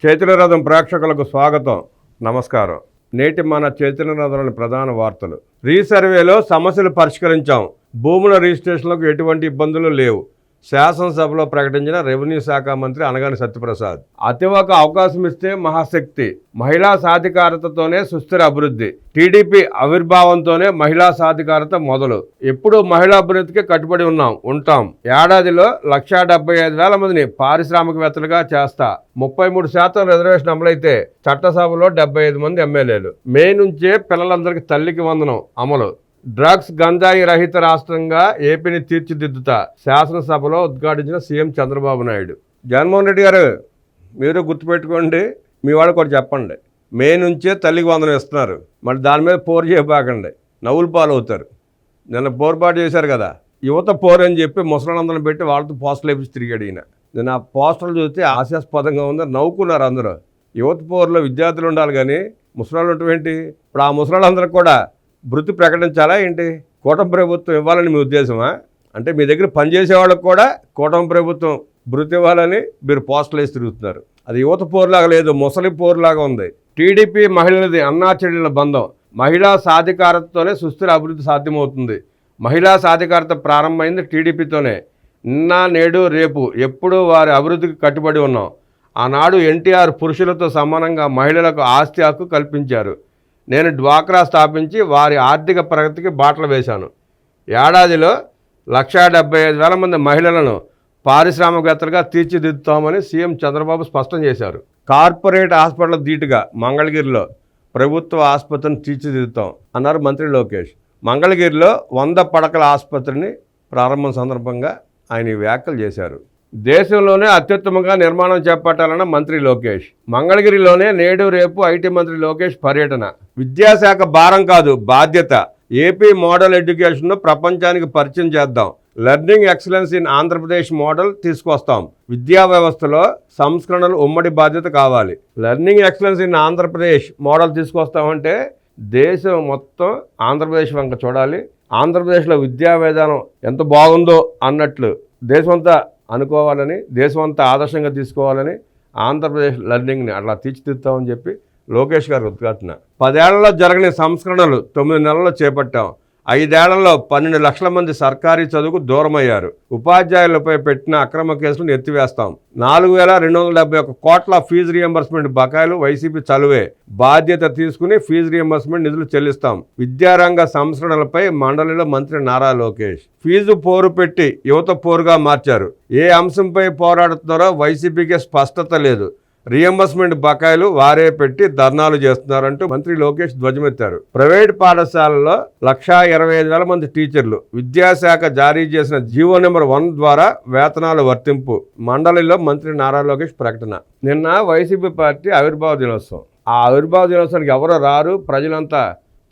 చైతన్య రథం ప్రేక్షకులకు స్వాగతం, నమస్కారం. నేటి మన చైతన్య రథంలోని ప్రధాన వార్తలు. రీసర్వేలో సమస్యలు పరిష్కరించాం, భూముల రిజిస్ట్రేషన్లకు ఎటువంటి ఇబ్బందులు లేవు. శాసనసభలో ప్రకటించిన రెవెన్యూ శాఖ మంత్రి అనగాని సత్యప్రసాద్. అతివక అవకాశం ఇస్తే మహాశక్తి, మహిళా సాధికారతతోనే సుస్థిర అభివృద్ధి. టీడీపీ ఆవిర్భావంతోనే మహిళా సాధికారత మొదలు. ఎప్పుడూ మహిళా అభివృద్ధికి కట్టుబడి ఉంటాం. ఏడాదిలో 1,75,000 మందిని పారిశ్రామికవేత్తలుగా చేస్తా. 33% రిజర్వేషన్ అమలైతే చట్టసభలో 75 మంది ఎమ్మెల్యేలు. మే నుంచే పిల్లలందరికీ తల్లికి వందనం అమలు. డ్రగ్స్ గంజాయి రహిత రాష్ట్రంగా ఏపీని తీర్చిదిద్దుతా శాసనసభలో ఉద్ఘాటించిన సీఎం చంద్రబాబు నాయుడు. జగన్మోహన్ రెడ్డి గారు, మీరు గుర్తుపెట్టుకోండి, మీ వాళ్ళు కూడా చెప్పండి. మే నుంచే తల్లికి వందనం ఇస్తున్నారు, మరి దాని మీద పోరు చేయబాకండి, నవ్వులు పాలు అవుతారు. నిన్న పోరుపాటు చేశారు కదా, యువత పోరు అని చెప్పి ముసలాళ్ళందరిని పెట్టి వాళ్ళతో పోస్టర్లు వేపించి తిరిగాడు ఈయన. నేను ఆ పోస్టర్లు చూస్తే హాస్యాస్పదంగా ఉంది, నవ్వుకున్నారు అందరూ. యువత పోరులో విద్యార్థులు ఉండాలి కానీ ముసలాళ్ళు ఏంటి? ఇప్పుడు ఆ ముసలాళ్ళందరూ కూడా భృతి ప్రకటించాలా ఏంటి? కూటమి ప్రభుత్వం ఇవ్వాలని మీ ఉద్దేశమా? అంటే మీ దగ్గర పనిచేసే వాళ్ళకు కూడా కూటమి ప్రభుత్వం భృతి ఇవ్వాలని మీరు పోస్టులు వేసి తిరుగుతున్నారు. అది యువత పోరులాగా లేదు, ముసలి పోరులాగా ఉంది. టీడీపీ మహిళలది అన్నా చెల్లెళ్ళ బంధం. మహిళా సాధికారతతోనే సుస్థిర అభివృద్ధి సాధ్యమవుతుంది. మహిళా సాధికారత ప్రారంభమైంది టీడీపీతోనే. నిన్న నేడు రేపు ఎప్పుడూ వారి అభివృద్ధికి కట్టుబడి ఉన్నాం. ఆనాడు ఎన్టీఆర్ పురుషులతో సమానంగా మహిళలకు ఆస్తి హక్కు కల్పించారు. నేను డ్వాక్రా స్థాపించి వారి ఆర్థిక ప్రగతికి బాటలు వేశాను. ఏడాదిలో 1,75,000 మంది మహిళలను పారిశ్రామికవేత్తలుగా తీర్చిదిద్దుతామని సీఎం చంద్రబాబు స్పష్టం చేశారు. కార్పొరేట్ హాస్పిటల్ ధీటుగా మంగళగిరిలో ప్రభుత్వ ఆసుపత్రిని తీర్చిదిద్దుతాం అన్నారు మంత్రి లోకేష్. మంగళగిరిలో 100 పడకల ఆసుపత్రిని ప్రారంభం సందర్భంగా ఆయన ఈ వ్యాఖ్యలు చేశారు. దేశంలోనే అత్యుత్తమంగా నిర్మాణం చేపట్టాలన్న మంత్రి లోకేష్. మంగళగిరిలోనే నేడు రేపు ఐటీ మంత్రి లోకేష్ పర్యటన. విద్యాశాఖ భారం కాదు, బాధ్యత. ఏపీ మోడల్ ఎడ్యుకేషన్ను ప్రపంచానికి పరిచయం చేద్దాం. Learning excellence in Andhra Pradesh model తీసుకొస్తాం. విద్యా వ్యవస్థలో సంస్కరణలు ఉమ్మడి బాధ్యత కావాలి. Learning excellence in Andhra Pradesh model తీసుకొస్తామంటే దేశం మొత్తం ఆంధ్రప్రదేశ్ వంక చూడాలి. ఆంధ్రప్రదేశ్లో విద్యా విధానం ఎంత బాగుందో అన్నట్లు దేశమంతా అనుకోవాలని, దేశమంతా ఆదర్శంగా తీసుకోవాలని ఆంధ్రప్రదేశ్ లెర్నింగ్ని అట్లా తీర్చిదిద్దామని చెప్పి లోకేష్ గారు ఉద్ఘాటన. 10 ఏళ్లలో జరగని సంస్కరణలు 9 నెలల్లో చేపట్టాం. 5 ఏళ్లలో 12 లక్షల మంది సర్కారీ చదువుకు దూరమయ్యారు. ఉపాధ్యాయులపై పెట్టిన అక్రమ కేసులను ఎత్తివేస్తాం. 4,271 కోట్ల ఫీజు రియంబర్స్మెంట్ బకాయిలు వైసీపీ చలువే. బాధ్యత తీసుకుని ఫీజు రియంబర్స్మెంట్ నిధులు చెల్లిస్తాం. విద్యారంగ సంస్కరణలపై మండలిలో మంత్రి నారా లోకేష్. ఫీజు పోరు పెట్టి యువత పోరుగా మార్చారు. ఏ అంశంపై పోరాడుతున్నారో వైసీపీకి స్పష్టత లేదు. రియంబర్స్మెంట్ బకాయిలు వారే పెట్టి ధర్నాలు చేస్తున్నారంటూ మంత్రి లోకేష్ ధ్వజమెత్తారు. ప్రైవేట్ పాఠశాలల్లో 1,25,000 మంది టీచర్లు. విద్యాశాఖ జారీ చేసిన జీవో నెంబర్ 1 ద్వారా వేతనాలు వర్తింపు. మండలిలో మంత్రి నారా లోకేష్ ప్రకటన. నిన్న వైసీపీ పార్టీ ఆవిర్భావ దినోత్సవం. ఆ ఆవిర్భావ దినోత్సవానికి ఎవరో రారు, ప్రజలంతా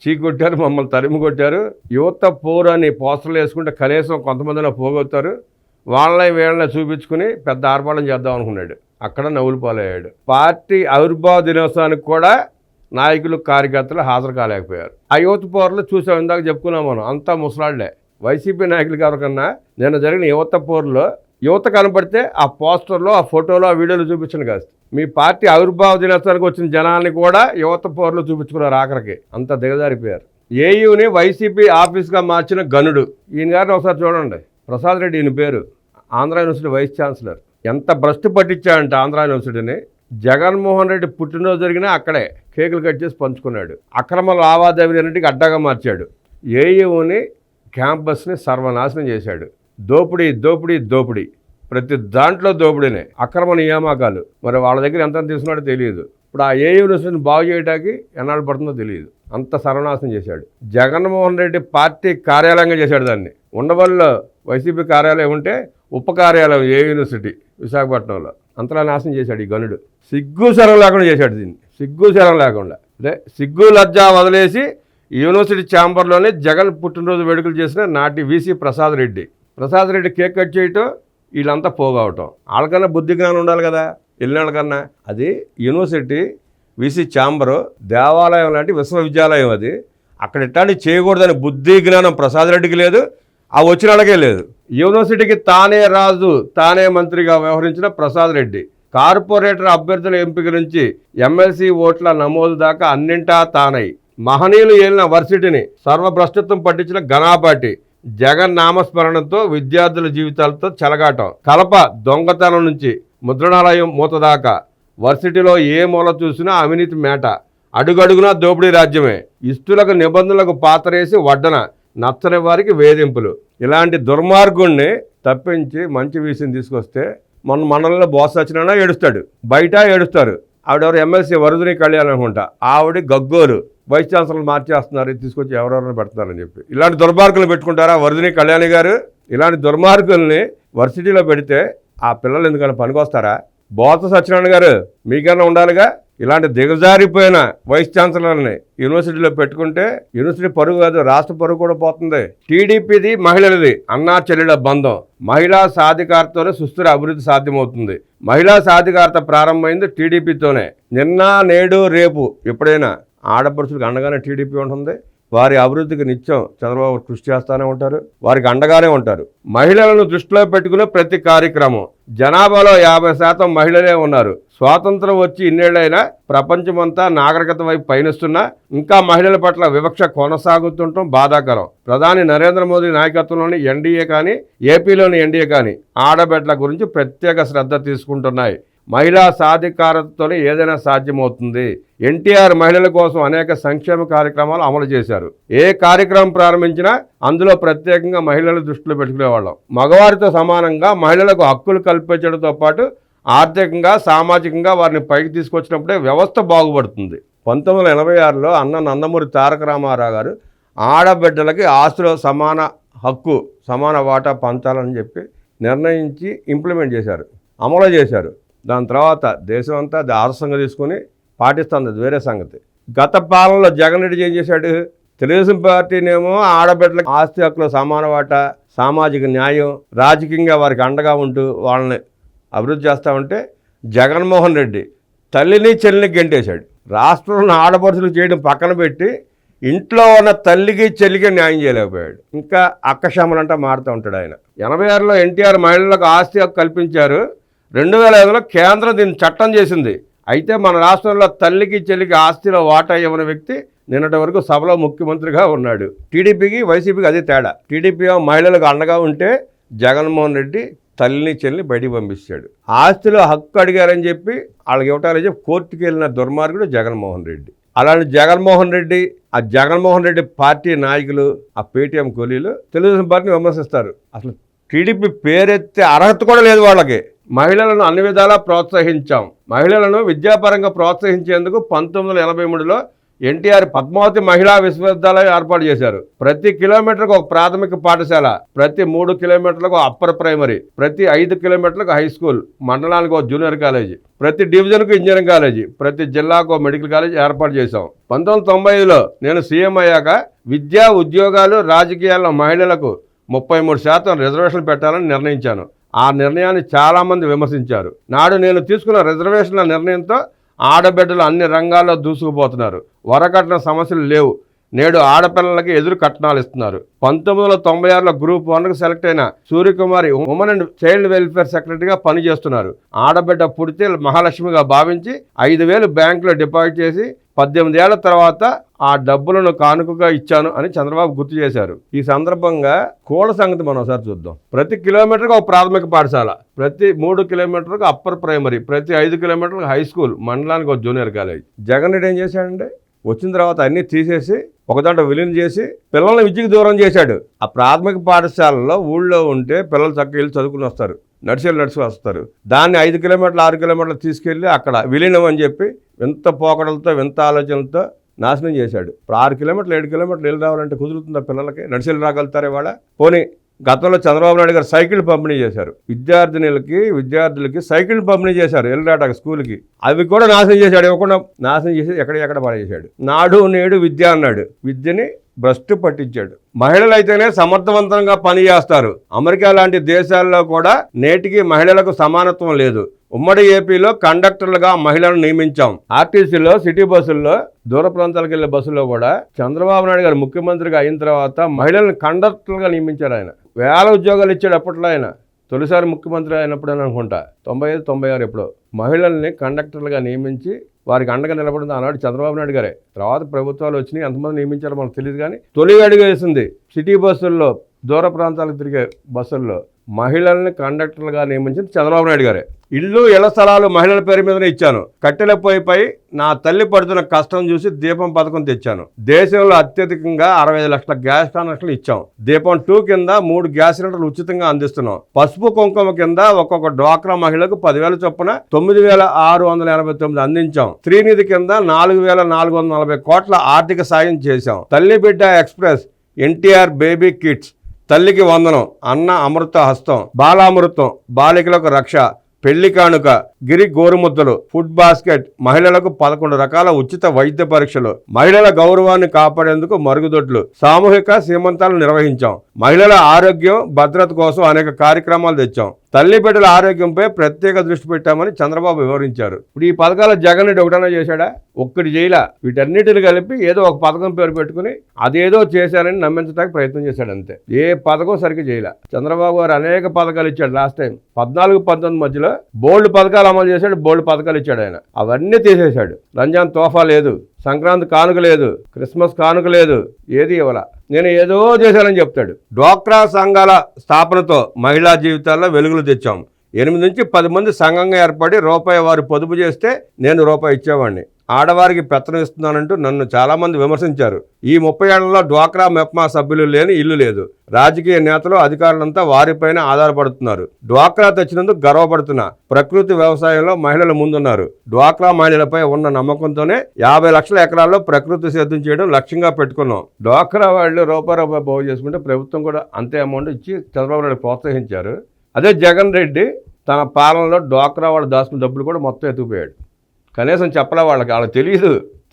చీకొట్టారు, మమ్మల్ని తరిమి కొట్టారు. యువత పోరు అని పోస్టర్లు వేసుకుంటే కనీసం కొంతమందిలో పోగొత్తారు. వాళ్ళని వీళ్ళని చూపించుకుని పెద్ద ఆర్భాటం చేద్దాం అనుకున్నాడు. అక్కడ నవ్వులు పాలయ్యాడు. పార్టీ ఆవిర్భావ దినోత్సవానికి కూడా నాయకులు కార్యకర్తలు హాజరు కాలేకపోయారు. ఆ యువత పోరులు చూసాం, ఇందాక చెప్పుకున్నాం మనం, అంతా ముసలాళ్లే. వైసీపీ నాయకులు ఎవరికన్నా నిన్న జరిగిన యువత పోరులో యువత కనపడితే ఆ పోస్టర్లో, ఆ ఫోటోలో, ఆ వీడియోలు చూపించండి కాదు. మీ పార్టీ ఆవిర్భావ దినోత్సవానికి వచ్చిన జనాన్ని కూడా యువత పోరులు చూపించుకున్నారు. ఆఖరికి అంత దిగజారిపోయారు. ఏయూని వైసీపీ ఆఫీస్గా మార్చిన గనుడు ఈయన గారిని ఒకసారి చూడండి. ప్రసాద్ రెడ్డి ఈయన పేరు. Andhra university vice chancellor. ఎంత భ్రష్టు పట్టించాడంటే ఆంధ్ర యూనివర్సిటీని. జగన్మోహన్ రెడ్డి పుట్టినరోజు జరిగినా అక్కడే కేకులు కట్ చేసి పంచుకున్నాడు. అక్రమ లావాదేవీలన్నింటికి అడ్డగా మార్చాడు. ఏయూని క్యాంపస్ని సర్వనాశనం చేశాడు. దోపిడీ దోపిడీ దోపిడీ, ప్రతి దాంట్లో దోపిడీనే. అక్రమ నియామకాలు. మరి వాళ్ళ దగ్గర ఎంత తీసుకున్నాడో తెలియదు. ఇప్పుడు ఆ ఏయూ యూనివర్సిటీని బాగు చేయడానికి ఎన్నాళ్ళు పడుతుందో తెలియదు. అంత సర్వనాశనం చేశాడు. జగన్మోహన్ రెడ్డి పార్టీ కార్యాలయంగా చేశాడు దాన్ని. ఉండవల్లిలో వైసీపీ కార్యాలయం ఉంటే ఉప కార్యాలయం ఏ యూనివర్సిటీ విశాఖపట్నంలో. అంతలా నాశనం చేశాడు ఈ గనుడు. సిగ్గు శరం లేకుండా చేశాడు దీన్ని. సిగ్గు శరం లేకుండా, అంటే సిగ్గు లజ్జా వదిలేసి యూనివర్సిటీ ఛాంబర్లోనే జగన్ పుట్టినరోజు వేడుకలు చేసిన నాటి VC Prasad Reddy cake cut చేయటం, వీళ్ళంతా పోగవటం. వాళ్ళకన్నా బుద్ధి జ్ఞానం ఉండాలి కదా వెళ్ళినాళ్ళకన్నా. అది యూనివర్సిటీ వీసీ ఛాంబరు, దేవాలయం లాంటి విశ్వవిద్యాలయం. అది అక్కడ ఇట్లాంటివి చేయకూడదని బుద్ధి జ్ఞానం ప్రసాద్ రెడ్డికి లేదు, ఆ వచ్చిన వాళ్ళకే లేదు. యూనివర్సిటీకి తానే రాజు, తానే మంత్రిగా వ్యవహరించిన ప్రసాద్ రెడ్డి కార్పొరేటర్ అభ్యర్థుల ఎంపిక నుంచి ఎమ్మెల్సీ ఓట్ల నమోదు దాకా అన్నింటా తానై మహనీయులు ఏలిన వర్సిటీని సర్వభ్రష్టత్వం పట్టించిన ఘనాపాటి జగన్ నామస్మరణతో విద్యార్థుల జీవితాలతో చెలగాటం. కలప దొంగతనం నుంచి ముద్రణాలయం మూత దాకా వర్సిటీలో ఏ మూల చూసినా అవినీతి మేట, అడుగడుగునా దోపిడీ రాజ్యమే. ఇస్తులకు నిబంధనలకు పాతరేసి వడ్డన, నచ్చని వారికి వేధింపులు. ఇలాంటి దుర్మార్గుణ్ణి తప్పించి మంచి విషయం తీసుకొస్తే మనలో బోస సత్యనారాయణ ఏడుస్తాడు, బయట ఏడుస్తారు. ఆవిడెవరు ఎమ్మెల్సీ వరదని కళ్యాణ్ అనుకుంటా, ఆవిడ గగ్గోలు వైస్ ఛాన్సలర్ మార్చేస్తున్నారు, తీసుకొచ్చి ఎవరెవరిని పెడుతున్నారని చెప్పి. ఇలాంటి దుర్మార్గులు పెట్టుకుంటారా వరదని కళ్యాణి గారు? ఇలాంటి దుర్మార్గుల్ని వర్సిటీలో పెడితే ఆ పిల్లలు ఎందుకన్నా పనికొస్తారా? బోస సత్యనారాయణ గారు మీకన్నా ఉండాలిగా. ఇలాంటి దిగజారిపోయిన వైస్ ఛాన్సలర్ని యూనివర్సిటీలో పెట్టుకుంటే యూనివర్సిటీ పరుగు కాదు, రాష్ట్ర పరుగు కూడా పోతుంది. టీడీపీది మహిళలది అన్నా చెల్లెల బంధం. మహిళా సాధికారతతోనే సుస్థిర అభివృద్ధి సాధ్యమవుతుంది. మహిళా సాధికారత ప్రారంభమైంది టీడీపీతోనే. నిన్న నేడు రేపు ఎప్పుడైనా ఆడపడుచులకు అండగానే టీడీపీ ఉంటుంది. వారి అభివృద్ధికి నిత్యం చంద్రబాబు కృషి చేస్తూనే ఉంటారు, వారికి అండగానే ఉంటారు. మహిళలను దృష్టిలో పెట్టుకునే ప్రతి కార్యక్రమం. జనాభాలో 50% మహిళలే ఉన్నారు. స్వాతంత్రం వచ్చి ఇన్నేళ్లైనా ప్రపంచమంతా నాగరికత వైపు పయనిస్తున్నా ఇంకా మహిళల పట్ల వివక్ష కొనసాగుతుండటం బాధాకరం. ప్రధాని నరేంద్ర మోదీ నాయకత్వంలోని ఎన్డీఏ కానీ ఏపీలోని ఎన్డీఏ కానీ ఆడబిడ్డల గురించి ప్రత్యేక శ్రద్ధ తీసుకుంటున్నాయి. మహిళా సాధికారతతోనే ఏదైనా సాధ్యమవుతుంది. ఎన్టీఆర్ మహిళల కోసం అనేక సంక్షేమ కార్యక్రమాలు అమలు చేశారు. ఏ కార్యక్రమం ప్రారంభించినా అందులో ప్రత్యేకంగా మహిళల దృష్టిలో పెట్టుకునేవాళ్ళం. మగవారితో సమానంగా మహిళలకు హక్కులు కల్పించడంతో పాటు ఆర్థికంగా సామాజికంగా వారిని పైకి తీసుకొచ్చినప్పుడే వ్యవస్థ బాగుపడుతుంది. 1986లో అన్న నందమూరి తారక రామారావు గారు ఆడబిడ్డలకి ఆస్తిలో సమాన హక్కు, సమాన వాటా పంచాలని చెప్పి నిర్ణయించి ఇంప్లిమెంట్ చేశారు, అమలు చేశారు. దాని తర్వాత దేశం అంతా అది ఆదర్శంగా తీసుకొని పాటిస్తుంది, అది వేరే సంగతి. గత పాలనలో జగన్ రెడ్డి ఏం చేశాడు? తెలుగుదేశం పార్టీనేమో ఆడబిడ్డలకు ఆస్తి హక్కులో సమాన వాటా, సామాజిక న్యాయం, రాజకీయంగా వారికి అండగా ఉంటూ వాళ్ళని అభివృద్ధి చేస్తామంటే జగన్మోహన్ రెడ్డి తల్లిని చెల్లిని గెంటేశాడు. రాష్ట్రంలో ఆడపడుచులు చేయడం పక్కన పెట్టి ఇంట్లో ఉన్న తల్లికి చెల్లికి న్యాయం చేయలేకపోయాడు. ఇంకా అక్కశమ్మలంటా మారుతూ ఉంటాడు ఆయన. 86లో ఎన్టీఆర్ మహిళలకు ఆస్తి హక్కు కల్పించారు. 2005లో కేంద్రం దీన్ని చట్టం చేసింది. అయితే మన రాష్ట్రంలో తల్లికి చెల్లికి ఆస్తిలో వాటా ఇవ్వని వ్యక్తి నిన్నటి వరకు సభలో ముఖ్యమంత్రిగా ఉన్నాడు. టీడీపీకి వైసీపీకి అదే తేడా. టీడీపీ మహిళలకు అండగా ఉంటే జగన్మోహన్ రెడ్డి తల్లిని చెల్లిని బయటికి పంపించాడు. ఆస్తిలో హక్కు అడిగారని చెప్పి వాళ్ళకి ఇవ్వటాలని చెప్పి కోర్టుకి వెళ్ళిన దుర్మార్గుడు జగన్మోహన్ రెడ్డి. అలాంటి జగన్మోహన్ రెడ్డి, ఆ జగన్మోహన్ రెడ్డి పార్టీ నాయకులు, ఆ పేటీఎం కూలీలు తెలుగుదేశం పార్టీని విమర్శిస్తారు. అసలు టీడీపీ పేరెత్తే అర్హత కూడా లేదు వాళ్ళకి. మహిళలను అన్ని విధాలా ప్రోత్సహించాం. మహిళలను విద్యాపరంగా ప్రోత్సహించేందుకు 1983లో ఎన్టీఆర్ పద్మావతి మహిళా విశ్వవిద్యాలయం ఏర్పాటు చేశారు. ప్రతి కిలోమీటర్కు ఒక ప్రాథమిక పాఠశాల, ప్రతి 3 కిలోమీటర్లకు అప్పర్ ప్రైమరీ, ప్రతి 5 కిలోమీటర్లకు హై స్కూల్, మండలానికి ఒక జూనియర్ కాలేజీ, ప్రతి డివిజన్కు ఇంజనీరింగ్ కాలేజీ, ప్రతి జిల్లాకు మెడికల్ కాలేజీ ఏర్పాటు చేశాం. 1995లో నేను సీఎం అయ్యాక విద్యా, ఉద్యోగాలు, రాజకీయాల్లో మహిళలకు 33% రిజర్వేషన్లు పెట్టాలని నిర్ణయించాను. ఆ నిర్ణయాన్ని చాలామంది విమర్శించారు. నాడు నేను తీసుకున్న రిజర్వేషన్ల నిర్ణయంతో ఆడబిడ్డలు అన్ని రంగాల్లో దూసుకుపోతున్నారు. వరకట్న సమస్యలు లేవు. నేడు ఆడపిల్లలకి ఎదురు కట్నాలు ఇస్తున్నారు. 1996లో గ్రూప్ 1కు సెలెక్ట్ అయిన Suryakumari women and child welfare సెక్రటరీగా పనిచేస్తున్నారు. ఆడబిడ్డ పుడితే మహాలక్ష్మిగా భావించి 5,000 బ్యాంకులో డిపాజిట్ చేసి 18 ఏళ్ల తర్వాత ఆ డబ్బులను కానుకగా ఇచ్చాను అని చంద్రబాబు గుర్తు చేశారు. ఈ సందర్భంగా కోళ్ళ సంగతి మనం ఒకసారి చూద్దాం. ప్రతి కిలోమీటర్కి ఒక ప్రాథమిక పాఠశాల, ప్రతి 3 కిలోమీటర్లకు అప్పర్ ప్రైమరీ, ప్రతి 5 కిలోమీటర్లకు హై స్కూల్, మండలానికి ఒక జూనియర్ కాలేజ్. జగన్ రెడ్డి ఏం చేశాడంటే వచ్చిన తర్వాత అన్నీ తీసేసి ఒకదాంట్లో విలీనం చేసి పిల్లల్ని విద్యకు దూరం చేశాడు. ఆ ప్రాథమిక పాఠశాలలో ఊళ్ళో ఉంటే పిల్లలు చక్కగా వెళ్ళి చదువుకుని వస్తారు, నడిచి వస్తారు. దాన్ని 5 కిలోమీటర్లు 6 కిలోమీటర్లు తీసుకెళ్ళి అక్కడ విలీనం అని చెప్పి వింత పోకడలతో వింత ఆలోచనలతో నాశనం చేశాడు. ఇప్పుడు 6 కిలోమీటర్లు 7 కిలోమీటర్లు వెళ్ళి రావాలంటే కుదురుతుందా పిల్లలకి? నడిచి రాగలుగుతారే వాళ్ళ? పోనీ గతంలో చంద్రబాబు నాయుడు గారు సైకిల్ పంపిణీ చేశారు. విద్యార్థులకి సైకిల్ పంపిణీ చేశారు వెళ్ళరాటకు స్కూల్కి. అవి కూడా నాశనం చేశాడు. ఇవ్వకుండా నాశనం చేసి ఎక్కడ పడేసాడు. నాడు నేడు విద్య అన్నాడు, విద్యని భ్రష్టు పట్టించాడు. మహిళలు అయితేనే సమర్థవంతంగా పనిచేస్తారు. అమెరికా లాంటి దేశాల్లో కూడా నేటికి మహిళలకు సమానత్వం లేదు. ఉమ్మడి ఏపీలో కండక్టర్లుగా మహిళలను నియమించాం. ఆర్టీసీలో, సిటీ బస్సుల్లో, దూర ప్రాంతాలకు వెళ్లే బస్సుల్లో కూడా చంద్రబాబు నాయుడు గారు ముఖ్యమంత్రిగా అయిన తర్వాత మహిళలను కండక్టర్లుగా నియమించారు. ఆయన 1000 ఉద్యోగాలు ఇచ్చాడు అప్పట్లో ఆయన. తొలిసారి ముఖ్యమంత్రి అయినప్పుడు అని అనుకుంటా 95, 96 ఎప్పుడో మహిళల్ని కండక్టర్లుగా నియమించి వారికి అండగా నిలబడింది ఆనాడు చంద్రబాబు నాయుడు గారే. తర్వాత ప్రభుత్వాలు వచ్చినాయి, ఎంతమంది నియమించారో మనకు తెలియదు. కానీ తొలి అడుగు వేసింది సిటీ బస్సుల్లో, దూర ప్రాంతాలకు తిరిగే బస్సుల్లో మహిళల్ని కండక్టర్లుగా నియమించింది చంద్రబాబు నాయుడు గారే. ఇళ్ల స్థలాలు మహిళల పేరు మీదనే ఇచ్చాను. కట్టెల పొయ్యిపై నా తల్లి పడుతున్న కష్టం చూసి దీపం పథకం తెచ్చాను. దేశంలో అత్యధికంగా 65 లక్షల గ్యాస్ కనెక్షన్లు ఇచ్చాం. దీపం 2 కింద 3 గ్యాస్ సిలిండర్లు ఉచితంగా అందిస్తున్నాం. పసుపు కుంకుమ కింద ఒక్కొక్క డ్వాక్రా మహిళకు 10,000 చొప్పున 9,689 అందించాం. శ్రీనిధి కింద 4,440 కోట్ల ఆర్థిక సాయం చేశాం. తల్లి బిడ్డ ఎక్స్ప్రెస్, ఎన్టీఆర్ బేబీ కిట్స్, తల్లికి వందనం, అన్న అమృత హస్తం, బాలామృతం, బాలికలకు రక్ష, పెళ్లి కానుక, గిరి గోరుముద్దలు, ఫుడ్ బాస్కెట్, మహిళలకు 11 రకాల ఉచిత వైద్య పరీక్షలు, మహిళల గౌరవాన్ని కాపాడేందుకు మరుగుదొడ్లు, సామూహిక సీమంతాలు నిర్వహించాం. మహిళల ఆరోగ్యం భద్రత కోసం అనేక కార్యక్రమాలు తెచ్చాం. తల్లి బిడ్డల ఆరోగ్యంపై ప్రత్యేక దృష్టి పెట్టామని చంద్రబాబు వివరించారు. ఇప్పుడు ఈ పథకాల జగన్ రెడ్డి ఒకటన్నా చేశాడా? ఒక్కటి చేయలా. వీటన్నిటిని కలిపి ఏదో ఒక పథకం పేరు పెట్టుకుని అదేదో చేశారని నమ్మించడానికి ప్రయత్నం చేశాడు అంతే. ఏ పథకం సరిగ్గా చేయలే. చంద్రబాబు గారు అనేక పథకాలు ఇచ్చాడు. లాస్ట్ టైం 14-19 మధ్యలో బోల్డ్ పథకాలు అమలు చేశాడు, బోల్డ్ పథకాలు ఇచ్చాడు ఆయన. అవన్నీ తీసేశాడు. రంజాన్ తోఫా లేదు, సంక్రాంతి కానుక లేదు, క్రిస్మస్ కానుక లేదు, ఏది ఇవ్వాల. నేను ఏదో చేశానని చెప్తాడు. డ్వాక్రా సంఘాల స్థాపనతో మహిళా జీవితాల్లో వెలుగులు తెచ్చాం. 8 నుంచి 10 మంది సంఘంగా ఏర్పడి రూపాయి వారు పొదుపు చేస్తే నేను రూపాయి ఇచ్చేవాడిని. ఆడవారికి పెత్తనం ఇస్తున్నానంటూ నన్ను చాలామంది విమర్శించారు. ఈ 30 ఏళ్లలో డ్వాక్రా మెప్మా సభ్యులు లేని ఇల్లు లేదు. రాజకీయ నేతలు, అధికారులంతా వారిపైన ఆధారపడుతున్నారు. డ్వాక్రా తెచ్చినందుకు గర్వపడుతున్నా. ప్రకృతి వ్యవసాయంలో మహిళలు ముందున్నారు. డ్వాక్రా మహిళలపై ఉన్న నమ్మకంతోనే 50 లక్షల ఎకరాల్లో ప్రకృతి సేద్యం చేయడం లక్ష్యంగా పెట్టుకున్నాం. డ్వాక్రా వాళ్ళు రూపాయి బాగు చేసుకుంటే ప్రభుత్వం కూడా అంతే అమౌంట్ ఇచ్చి చంద్రబాబు నాయుడు ప్రోత్సహించారు. అదే జగన్ రెడ్డి తన పాలనలో డ్వాక్రా వాళ్ళు దాచుకున్న డబ్బులు కూడా మొత్తం ఎత్తుకుపోయాడు. కనీసం చెప్పలే వాళ్ళకి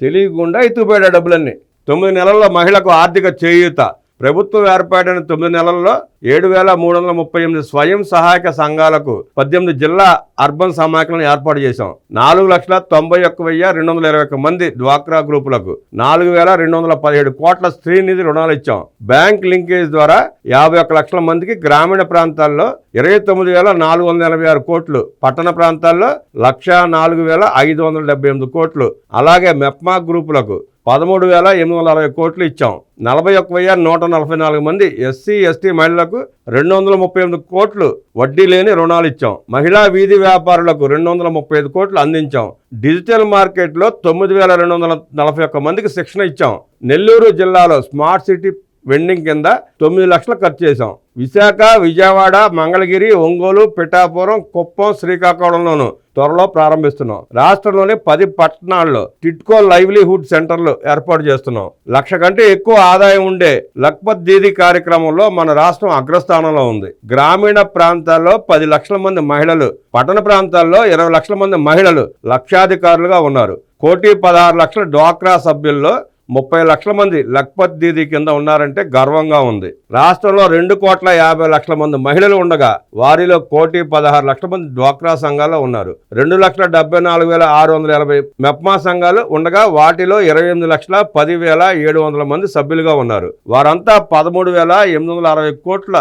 తెలియకుండా ఎత్తుకుపోయాడు ఆ డబ్బులన్నీ. 9 నెలల్లో మహిళకు ఆర్థిక చేయూత. ప్రభుత్వం ఏర్పాటైన 9 నెలల్లో 7,338 స్వయం సహాయక సంఘాలకు 18 జిల్లా అర్బన్ సమాఖ్యలను ఏర్పాటు చేశాం. 4,91,221 మంది డ్వాక్రా గ్రూపులకు 4,217 కోట్ల శ్రీనిధి రుణాలు ఇచ్చాం. బ్యాంక్ లింకేజ్ ద్వారా 51 లక్షల మందికి గ్రామీణ ప్రాంతాల్లో 29,486 కోట్లు, పట్టణ ప్రాంతాల్లో 1,04,578 కోట్లు, అలాగే మెప్మా గ్రూపులకు 13,840 కోట్లు ఇచ్చాం. 41,144 మంది ఎస్సీ, ఎస్టీ మహిళలకు 238 కోట్లు వడ్డీ లేని రుణాలు ఇచ్చాం. మహిళా వీధి వ్యాపారులకు 235 కోట్లు అందించాం. డిజిటల్ మార్కెట్లో 9,241 మందికి శిక్షణ ఇచ్చాం. నెల్లూరు జిల్లాలో స్మార్ట్ సిటీ వెండింగ్ కింద 9 లక్షలు ఖర్చు చేశాం. విశాఖ, విజయవాడ, మంగళగిరి, ఒంగోలు, పిఠాపురం, కుప్పం, శ్రీకాకుళంలోనూ త్వరలో ప్రారంభిస్తున్నాం. రాష్ట్రంలోని 10 పట్టణాల్లో టిట్కో లైవ్లీహుడ్ సెంటర్లు ఏర్పాటు చేస్తున్నాం. 1,00,000 కంటే ఎక్కువ ఆదాయం ఉండే లఖ్పత్ దీదీ కార్యక్రమంలో మన రాష్ట్రం అగ్రస్థానంలో ఉంది. గ్రామీణ ప్రాంతాల్లో 10 లక్షల మంది మహిళలు, పట్టణ ప్రాంతాల్లో 20 లక్షల మంది మహిళలు లక్షాధికారులుగా ఉన్నారు. 1,16,00,000 డ్వాక్రా సభ్యుల్లో 30 లక్షల మంది లఖ్పత్ దీదీ కింద ఉన్నారంటే గర్వంగా ఉంది. రాష్ట్రంలో 2,50,00,000 మంది మహిళలు ఉండగా వారిలో 1,16,00,000 మంది డ్వాక్రా సంఘాల్లో ఉన్నారు. 2,74,680 మెప్మా సంఘాలు ఉండగా వాటిలో 28,10,700 మంది సభ్యులుగా ఉన్నారు. వారంతా 13,860 కోట్ల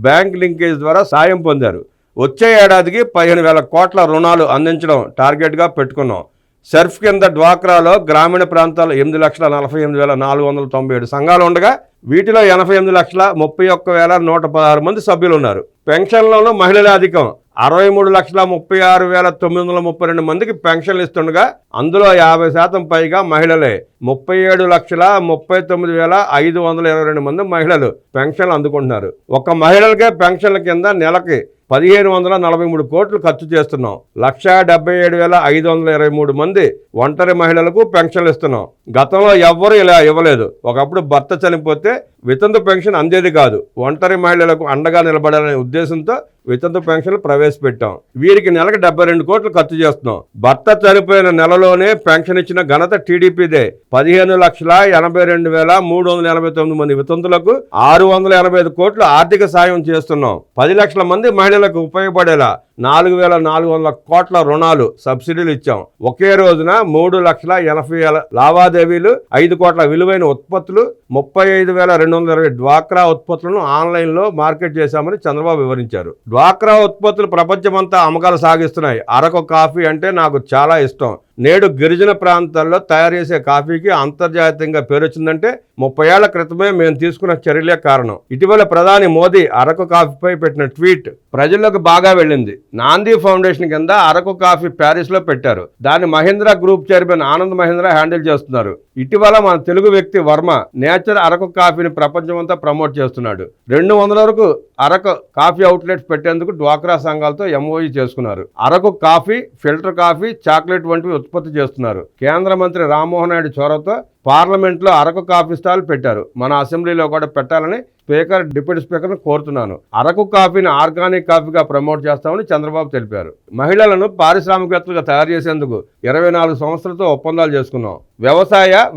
బ్యాంక్ లింకేజ్ ద్వారా సాయం పొందారు. వచ్చే ఏడాదికి 15,000 కోట్ల రుణాలు అందించడం టార్గెట్గా పెట్టుకున్నాం. సర్ఫ్ కింద డ్వాక్రాలో గ్రామీణ ప్రాంతాల్లో 8,48,497 సంఘాలు ఉండగా వీటిలో 88,31,116 మంది సభ్యులు ఉన్నారు. పెన్షన్లలో మహిళలే అధికం. 63,36,932 మందికి పెన్షన్లు ఇస్తుండగా అందులో 50% పైగా మహిళలే. 37,39,522 మంది మహిళలు పెన్షన్లు అందుకుంటున్నారు. ఒక మహిళలకే పెన్షన్ల కింద నెలకి 1,543 కోట్లు ఖర్చు చేస్తున్నాం. 1,77,523 మంది ఒంటరి మహిళలకు పెన్షన్లు ఇస్తున్నాం. గతంలో ఎవ్వరూ ఇలా ఇవ్వలేదు. ఒకప్పుడు భర్త చనిపోతే వితంతు పెన్షన్ అందేది కాదు. ఒంటరి మహిళలకు అండగా నిలబడాలనే ఉద్దేశంతో వితంతు పెన్షన్లు ప్రవేశపెట్టాం. వీరికి నెలకు 72 కోట్లు ఖర్చు చేస్తున్నాం. భర్త చనిపోయిన నెలలోనే పెన్షన్ ఇచ్చిన ఘనత టీడీపీదే. 15,82,389 మంది వితంతులకు 685 కోట్లు ఆర్థిక సాయం చేస్తున్నాం. 10 లక్షల మంది మహిళలకు ఉపయోగపడేలా 4,400 కోట్ల రుణాలు, సబ్సిడీలు ఇచ్చాం. ఒకే రోజున 3,80,000 లావాదేవీలు, 5 కోట్ల విలువైన ఉత్పత్తులు, 35,200 220 డ్వాక్రా ఉత్పత్తులను ఆన్లైన్లో మార్కెట్ చేశామని చంద్రబాబు వివరించారు. డ్వాక్రా ఉత్పత్తులు ప్రపంచమంతా అమ్మకాలు సాగిస్తున్నాయి. అరకు కాఫీ అంటే నాకు చాలా ఇష్టం. నేడు గిరిజన ప్రాంతాల్లో తయారు చేసే కాఫీకి అంతర్జాతీయంగా పేరొచ్చిందంటే 30 ఏళ్ల క్రితమే మేము తీసుకున్న చర్యలే కారణం. ఇటీవల ప్రధాని మోదీ అరకు కాఫీపై పెట్టిన ట్వీట్ ప్రజల్లోకి బాగా వెళ్ళింది. నాందీ ఫౌండేషన్ కింద అరకు కాఫీ ప్యారిస్లో పెట్టారు. దాన్ని Mahindra group chairman Anand Mahindra handle చేస్తున్నారు. ఇటీవల మన తెలుగు వ్యక్తి వర్మ నేచర్ అరకు కాఫీని ప్రపంచమంతా ప్రమోట్ చేస్తున్నాడు. 200 వరకు అరకు కాఫీ అవుట్లెట్స్ పెట్టేందుకు డ్వాక్రా సంఘాలతో ఎంఓయూ చేసుకున్నారు. Araku coffee, filter coffee, chocolate వంటివి ఉత్పత్తి చేస్తున్నారు. కేంద్ర మంత్రి రామ్మోహన్ నాయుడు చొరవతో పార్లమెంట్లో అరకు కాఫీ స్టాల్ పెట్టారు. మన అసెంబ్లీలో కూడా పెట్టాలని స్పీకర్, డిప్యూటీ స్పీకర్ను కోరుతున్నాను. అరకు కాఫీని ఆర్గానిక్ కాఫీగా ప్రమోట్ చేస్తామని చంద్రబాబు తెలిపారు. మహిళలను పారిశ్రామికవేత్తలుగా తయారు చేసేందుకు 24 సంస్థలతో ఒప్పందాలు చేసుకున్నాం.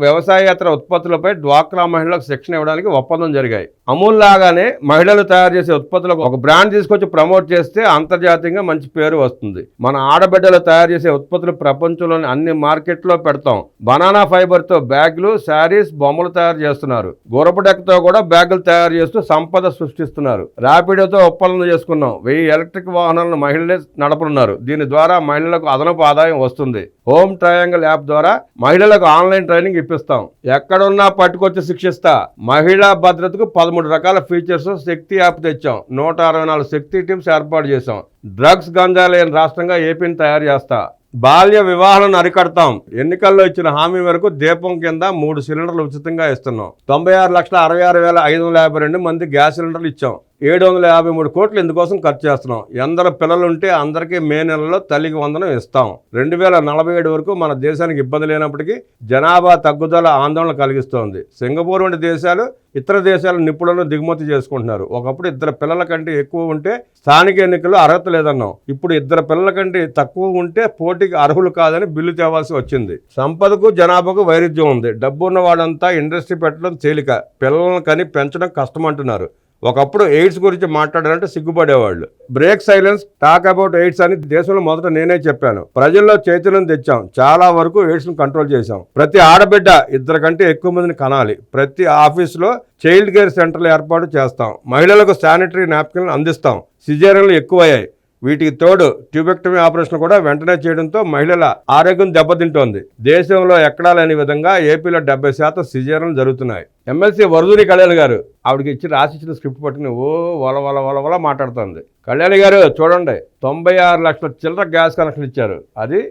వ్యవసాయేతర ఉత్పత్తులపై డ్వాక్రా మహిళలకు శిక్షణ ఇవ్వడానికి ఒప్పందం జరిగాయి. అమూల్ లాగానే మహిళలు తయారు చేసే ఉత్పత్తులకు ఒక బ్రాండ్ తీసుకొచ్చి ప్రమోట్ చేస్తే అంతర్జాతీయంగా మంచి పేరు వస్తుంది. మన ఆడబిడ్డలు తయారు చేసే ఉత్పత్తులు ప్రపంచంలోని అన్ని మార్కెట్లో పెడతాం. బనానా ఫైబర్తో బ్యాగులు, శారీస్, బొమ్మలు తయారు చేస్తున్నారు. గుర్రపు డెక్కతో కూడా బ్యాగులు తయారు చేస్తూ సంపద సృష్టిస్తున్నారు. ర్యాపిడోతో ఒప్పందం చేసుకున్నాం. 1000 ఎలక్ట్రిక్ వాహనాలను మహిళలే నడపనున్నారు. దీని ద్వారా మహిళలకు అదనపు ఆదాయం వస్తుంది. హోమ్ ట్రయాంగిల్ యాప్ ద్వారా మహిళలకు ఆన్లైన్ ట్రైనింగ్ ఇప్పిస్తాం. ఎక్కడున్నా పట్టుకొచ్చి శిక్షిస్తా. మహిళా భద్రతకు 13 రకాల ఫీచర్స్ శక్తి యాప్ తెచ్చాం. 164 శక్తి టీమ్స్ ఏర్పాటు చేశాం. డ్రగ్స్, గంజా లేని రాష్ట్రంగా ఏపీని తయారు చేస్తా. బాల్య వివాహాలను అరికడతాం. ఎన్నికల్లో ఇచ్చిన హామీ మేరకు దీపం కింద 3 సిలిండర్లు ఉచితంగా ఇస్తున్నాం. 96,66,552 మంది గ్యాస్ సిలిండర్లు ఇచ్చాం. 753 కోట్లు ఇందుకోసం ఖర్చు చేస్తున్నాం. ఎందరు పిల్లలుంటే అందరికీ మే నెలలో తల్లికి వందనం ఇస్తాం. 2047 వరకు మన దేశానికి ఇబ్బంది లేనప్పటికీ జనాభా తగ్గుదల ఆందోళన కలిగిస్తోంది. సింగపూర్ వంటి దేశాలు ఇతర దేశాల నిపుణులను దిగుమతి చేసుకుంటున్నారు. ఒకప్పుడు 2 పిల్లల కంటే ఎక్కువ ఉంటే స్థానిక ఎన్నికల్లో అర్హత లేదన్నాం. ఇప్పుడు 2 పిల్లల కంటే తక్కువ ఉంటే పోటీకి అర్హులు కాదని బిల్లు తేవాల్సి వచ్చింది. సంపదకు జనాభాకు వైరుధ్యం ఉంది. డబ్బున్న వాళ్ళంతా ఇండస్ట్రీ పెట్టడం తేలిక, పిల్లలను కని పెంచడం కష్టం అంటున్నారు. ఒకప్పుడు ఎయిడ్స్ గురించి మాట్లాడాలంటే సిగ్గుపడేవాళ్ళు. Break silence, talk about AIDS అని దేశంలో మొదట నేనే చెప్పాను. ప్రజల్లో చైతన్యం తెచ్చాం. చాలా వరకు ఎయిడ్స్ను కంట్రోల్ చేశాం. ప్రతి ఆడబిడ్డ 2 కంటే ఎక్కువ మందిని కనాలి. ప్రతి ఆఫీసులో చైల్డ్ కేర్ సెంటర్లు ఏర్పాటు చేస్తాం. మహిళలకు శానిటరీ నాప్కిన్లు అందిస్తాం. సిజేరియన్లు ఎక్కువయ్యాయి. వీటికి తోడు ట్యూబెక్టమీ ఆపరేషన్ కూడా వెంటనే చేయడంతో మహిళల ఆరోగ్యం దెబ్బతింటోంది. దేశంలో ఎక్కడా లేని విధంగా ఏపీలో 70% సిజేరియన్లు జరుగుతున్నాయి. ఎమ్మెల్సీ వరదూరి కళ్యాణ్ గారు ఆవిడకి రాసిచ్చిన స్క్రిప్ట్ పట్టుకుని వల మాట్లాడుతుంది. కళ్యాణ్ గారు చూడండి, 96 లక్షల చిల్లర గ్యాస్ కనెక్షన్ ఇచ్చారు. అది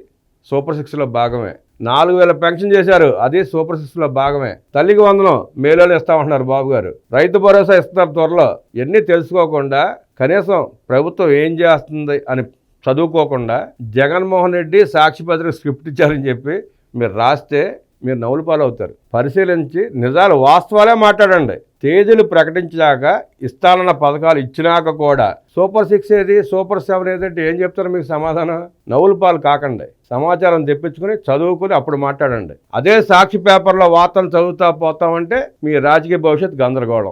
సూపర్ 6లో భాగమే. 4,000 పెన్షన్ చేశారు. అది సూపర్ 6లో భాగమే. తల్లికి వందనం మేలోనే ఇస్తామంటున్నారు బాబు గారు. రైతు భరోసా ఇస్తున్నారు త్వరలో. ఎన్ని తెలుసుకోకుండా కనీసం ప్రభుత్వం ఏం చేస్తుంది అని చదువుకోకుండా జగన్మోహన్ రెడ్డి సాక్షిపత్రిక స్క్రిప్ట్ ఇచ్చారని చెప్పి మీరు రాస్తే మీరు నవ్వుల పాలవుతారు. పరిశీలించి నిజాలు, వాస్తవాలే మాట్లాడండి. తేదీలు ప్రకటించాక ఇస్తానన్న పథకాలు ఇచ్చినాక కూడా సూపర్ 6 ఏది, సూపర్ 7 ఏదంటే ఏం చెప్తారు మీకు సమాధానం? నవ్వుల పాలు కాకండి. సమాచారం తెప్పించుకుని చదువుకుని అప్పుడు మాట్లాడండి. అదే సాక్షి పేపర్లో వార్తలు చదువుతా పోతామంటే మీ రాజకీయ భవిష్యత్తు గందరగోళం.